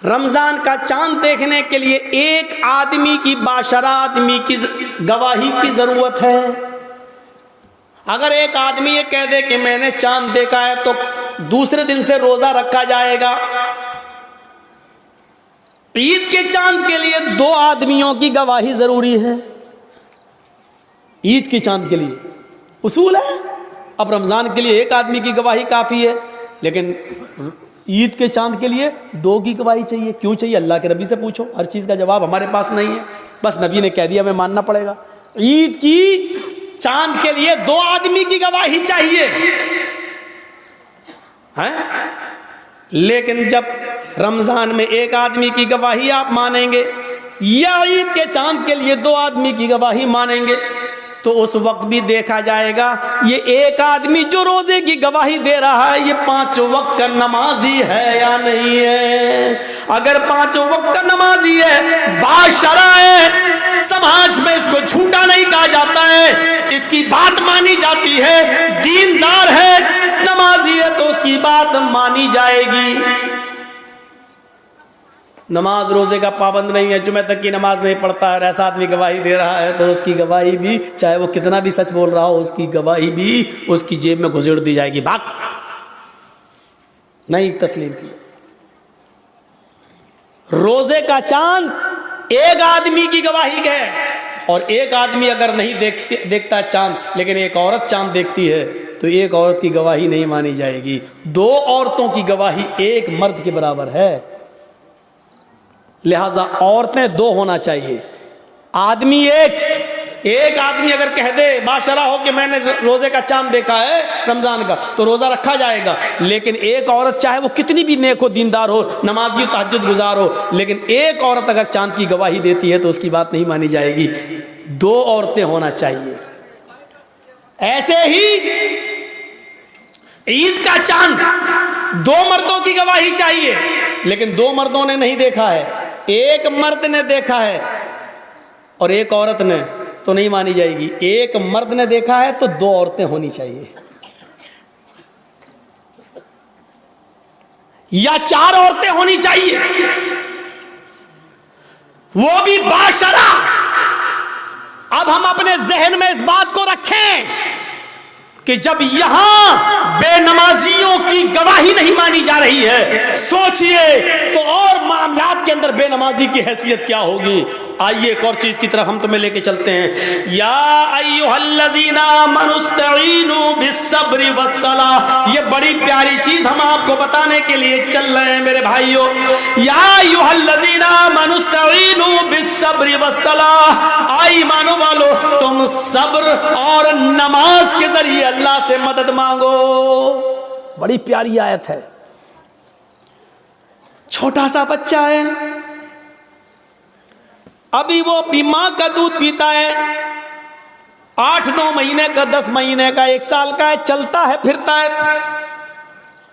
رمضان کا چاند دیکھنے کے لیے ایک آدمی کی، باشرہ آدمی کی گواہی کی ضرورت ہے۔ اگر ایک آدمی یہ کہہ دے کہ میں نے چاند دیکھا ہے تو دوسرے دن سے روزہ رکھا جائے گا۔ عید کے چاند کے لیے 2 آدمیوں کی گواہی ضروری ہے۔ عید کے چاند کے لیے اصول ہے، اب رمضان کے لیے 1 آدمی کی گواہی کافی ہے، لیکن عید کے چاند کے لیے 2 کی گواہی چاہیے۔ کیوں چاہیے؟ اللہ کے نبی سے پوچھو، ہر چیز کا جواب ہمارے پاس نہیں ہے، بس نبی نے کہہ دیا ہمیں ماننا پڑے گا۔ عید کی چاند کے لیے 2 آدمی کی گواہی چاہیے، لیکن جب رمضان میں 1 آدمی کی گواہی آپ مانیں گے یا عید کے چاند کے لیے 2 آدمی کی گواہی مانیں گے تو اس وقت بھی دیکھا جائے گا یہ 1 آدمی جو روزے کی گواہی دے رہا ہے یہ 5 وقت کا نمازی ہے یا نہیں ہے۔ اگر 5 وقت کا نمازی ہے، باشرہ ہے، سماج میں اس کو جھوٹا نہیں کہا جاتا ہے، اس کی بات مانی جاتی ہے، دیندار ہے، نمازی ہے تو اس کی بات مانی جائے گی۔ نماز روزے کا پابند نہیں ہے، جمعہ تک کی نماز نہیں پڑھتا ہے، ایسا آدمی گواہی دے رہا ہے تو اس کی گواہی بھی، چاہے وہ کتنا بھی سچ بول رہا ہو، اس کی گواہی بھی اس کی جیب میں گھسیڑ دی جائے گی، بھاگ، نہیں تسلیم کی۔ روزے کا چاند 1 آدمی کی گواہی ہے، اور 1 آدمی اگر نہیں دیکھتا چاند لیکن ایک عورت چاند دیکھتی ہے تو 1 عورت کی گواہی نہیں مانی جائے گی۔ 2 عورتوں کی گواہی 1 مرد کے برابر ہے، لہذا عورتیں 2 ہونا چاہیے، آدمی 1 آدمی اگر کہہ دے باشرہ ہو کہ میں نے روزے کا چاند دیکھا ہے رمضان کا تو روزہ رکھا جائے گا، لیکن 1 عورت چاہے وہ کتنی بھی نیک ہو، دیندار ہو، نمازی و تہجد گزار ہو، لیکن 1 عورت اگر چاند کی گواہی دیتی ہے تو اس کی بات نہیں مانی جائے گی، 2 عورتیں ہونا چاہیے۔ ایسے ہی عید کا چاند 2 مردوں کی گواہی چاہیے، لیکن 2 مردوں نے نہیں دیکھا ہے، 1 مرد نے دیکھا ہے اور 1 عورت نے، تو نہیں مانی جائے گی۔ 1 مرد نے دیکھا ہے تو 2 عورتیں ہونی چاہیے، یا 4 عورتیں ہونی چاہیے، وہ بھی باشرہ۔ اب ہم اپنے ذہن میں اس بات کو رکھیں کہ جب یہاں بے نمازیوں کی گواہی نہیں مانی جا رہی ہے، سوچئے تو اور معاملات کے اندر بے نمازی کی حیثیت کیا ہوگی۔ آئیے ایک اور چیز کی طرف ہم تمہیں لے کے چلتے ہیں۔ یا ایھا الذین آمنوا استعینوا بالصبر والصلاۃ، یہ بڑی پیاری چیز ہم آپ کو بتانے کے لیے چل رہے ہیں میرے بھائیوں۔ یا ایھا الذین آمنوا استعینوا بالصبر والصلاۃ، ایمانوں والو تم صبر اور نماز کے ذریعے اللہ سے مدد مانگو۔ بڑی پیاری آیت ہے۔ چھوٹا سا بچہ ہے، ابھی وہ اپنی ماں کا دودھ پیتا ہے، 8-9 مہینے کا، 10 مہینے کا، 1 سال کا ہے، چلتا ہے پھرتا ہے،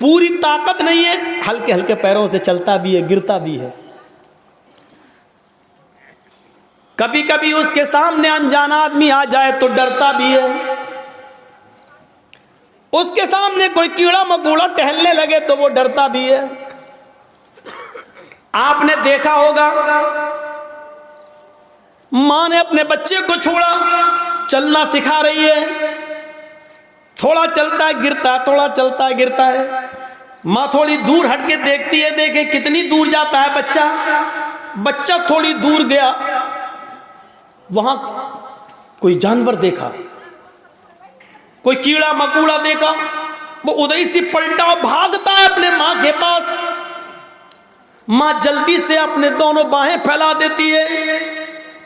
پوری طاقت نہیں ہے، ہلکے ہلکے پیروں سے چلتا بھی ہے، گرتا بھی ہے۔ کبھی کبھی اس کے سامنے انجان آدمی آ جائے تو ڈرتا بھی ہے، اس کے سامنے کوئی کیڑا مکوڑا ٹہلنے لگے تو وہ ڈرتا بھی ہے۔ آپ نے دیکھا ہوگا ماں نے اپنے بچے کو چھوڑا، چلنا سکھا رہی ہے، تھوڑا چلتا ہے گرتا ہے، تھوڑا چلتا ہے گرتا ہے، ماں تھوڑی دور ہٹ کے دیکھتی ہے، دیکھے کتنی دور جاتا ہے بچہ۔ بچہ تھوڑی دور گیا، وہاں کوئی جانور دیکھا، کوئی کیڑا مکوڑا دیکھا، وہ ادھر سے پلٹا بھاگتا ہے اپنے ماں کے پاس۔ ماں جلدی سے اپنے دونوں باہیں پھیلا دیتی ہے،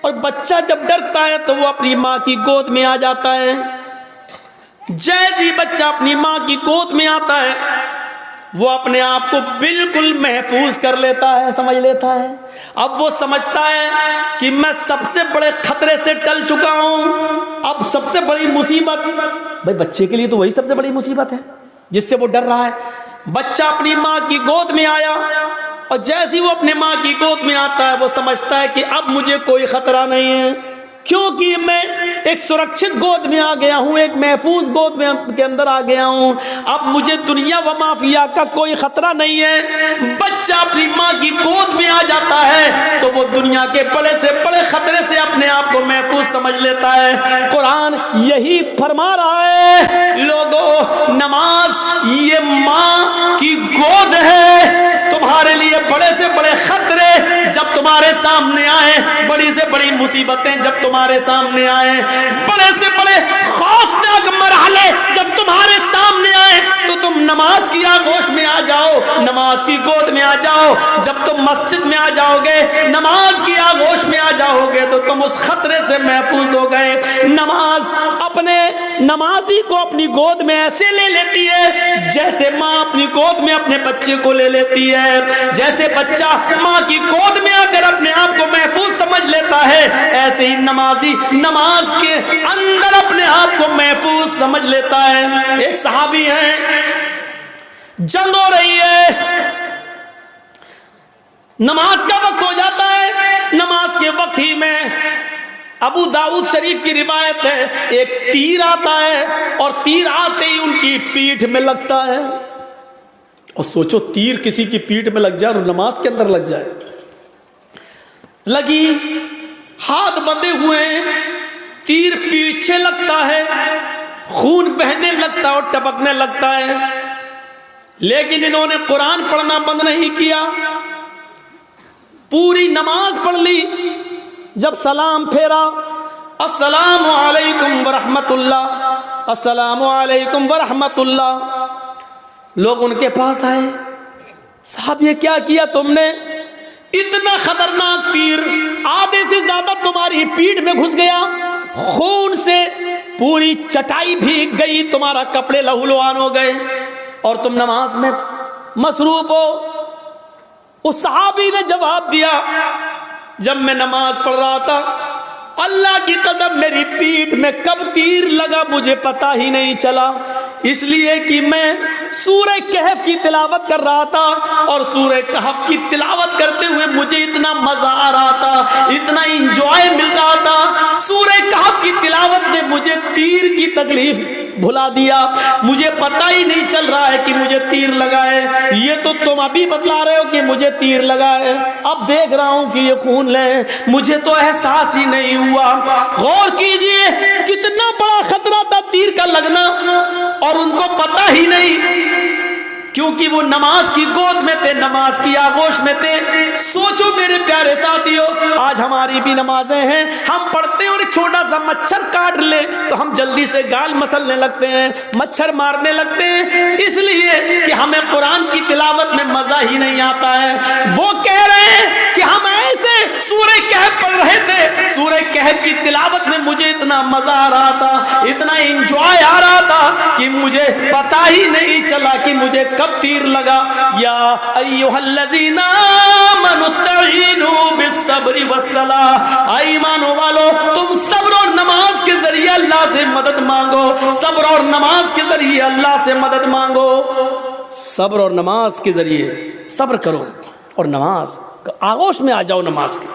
اور بچہ جب ڈرتا ہے تو وہ اپنی ماں کی گود میں آ جاتا ہے۔ جیسے بچہ اپنی ماں کی گود میں آتا ہے وہ اپنے آپ کو بالکل محفوظ کر لیتا ہے، سمجھ لیتا ہے۔ اب وہ سمجھتا ہے کہ میں سب سے بڑے خطرے سے ٹل چکا ہوں، اب سب سے بڑی مصیبت، بھائی بچے کے لیے تو وہی سب سے بڑی مصیبت ہے جس سے وہ ڈر رہا ہے۔ بچہ اپنی ماں کی گود میں آیا، اور جیسے وہ اپنے ماں کی گود میں آتا ہے وہ سمجھتا ہے کہ اب مجھے کوئی خطرہ نہیں ہے، کیونکہ میں ایک سرکشت گود میں آ گیا ہوں, ایک محفوظ گود میں کے اندر آ گیا ہوں. اب مجھے دنیا و مافیا کا کوئی خطرہ نہیں ہے. بچہ اپنی ماں کی گود میں آ جاتا ہے تو وہ دنیا کے بڑے سے بڑے خطرے سے اپنے آپ کو محفوظ سمجھ لیتا ہے. قرآن یہی فرما رہا ہے, لوگوں نماز یہ ماں کی گود ہے. تمہارے لیے بڑے سے بڑے خطرے جب تمہارے سامنے آئے, بڑی سے بڑی مصیبتیں جب تمہارے سامنے آئے, بڑے سے بڑے خوفناک مرحلے جب تمہارے سامنے آئے, تو تم نماز کی آغوش میں آ جاؤ, نماز کی گود میں آ جاؤ. جب تم مسجد میں آ جاؤ گے, نماز کی آغوش میں آ جاؤ گے, تو تم اس خطرے سے محفوظ ہو گئے. نماز اپنے نمازی کو اپنی گود میں ایسے لے لیتی ہے جیسے ماں اپنی گود میں اپنے بچے کو لے لیتی ہے. جیسے بچہ ماں کی گود میں آ کر اپنے آپ کو محفوظ سمجھ لیتا ہے, ایسے ہی نمازی نماز کے اندر اپنے آپ کو محفوظ سمجھ لیتا ہے. ایک صحابی ہیں, جنگ ہو رہی ہے, نماز کا وقت ہو جاتا ہے. نماز کے وقت ہی میں ابو داؤد شریف کی روایت ہے, ایک تیر آتا ہے اور تیر آتے ہی ان کی پیٹھ میں لگتا ہے. اور سوچو, تیر کسی کی پیٹھ میں لگ جائے اور نماز کے اندر لگ جائے. لگی, ہاتھ بندھے ہوئے ہیں, تیر پیچھے لگتا ہے, خون بہنے لگتا ہے اور ٹپکنے لگتا ہے. لیکن انہوں نے قرآن پڑھنا بند نہیں کیا, پوری نماز پڑھ لی. جب سلام پھیرا, السلام علیکم ورحمت اللہ, السلام علیکم ورحمت اللہ. لوگ ان کے پاس آئے, صاحب یہ کیا کیا تم نے؟ اتنا خطرناک تیر آدھے سے زیادہ تمہاری پیٹھ میں گھس گیا, خون سے پوری چٹائی بھیگ گئی, تمہارا کپڑے لہولوان ہو گئے اور تم نماز میں مصروف ہو. اس صحابی نے جواب دیا, جب میں نماز پڑھ رہا تھا, اللہ کی قسم میری پیٹھ میں کب تیر لگا مجھے پتا ہی نہیں چلا, اس لیے کہ میں سورہ کہف کی تلاوت کر رہا تھا, اور سورہ کہف کی تلاوت کرتے ہوئے مجھے اتنا مزہ آ رہا تھا, اتنا انجوائے مل رہا تھا. سورہ کہف کی تلاوت نے مجھے تیر کی تکلیف بھلا دیا, مجھے پتا ہی نہیں چل رہا ہے کہ مجھے تیر لگا ہے. یہ تو تم ابھی بتلا رہے ہو کہ مجھے تیر لگا ہے, اب دیکھ رہا ہوں کہ یہ خون لے, مجھے تو احساس ہی نہیں ہوا. غور کیجئے کتنا بڑا خطرہ تھا تیر کا لگنا, اور ان کو پتا ہی نہیں, کیونکہ وہ نماز کی گود میں تھے, نماز کی آغوش میں تھے. سوچو میرے پیارے ساتھیو, آج ہماری بھی نمازیں ہیں, ہم پڑھتے ہیں اور ایک چھوٹا سا مچھر کاٹ لے تو ہم جلدی سے گال مسلنے لگتے ہیں, مچھر مارنے لگتے ہیں, اس لیے کہ ہمیں قرآن کی تلاوت میں مزہ ہی نہیں آتا ہے. وہ کہہ رہے ہیں کہ ہم ایسے سورہ کہف پڑھ رہے تھے, سورہ کہف کی تلاوت میں مجھے اتنا مزہ آ رہا تھا, اتنا انجوائے آ رہا تھا کہ مجھے پتا ہی نہیں چلا کہ مجھے کب تیر لگا. یا ایھا الذین آمنوا استعینوا بالصبر والصلاۃ, ایمان والو تم صبر اور نماز کے ذریعے اللہ سے مدد مانگو, صبر اور نماز کے ذریعے اللہ سے مدد مانگو. صبر اور نماز کے ذریعے صبر کرو اور نماز آغوش میں آ جاؤ نماز کے.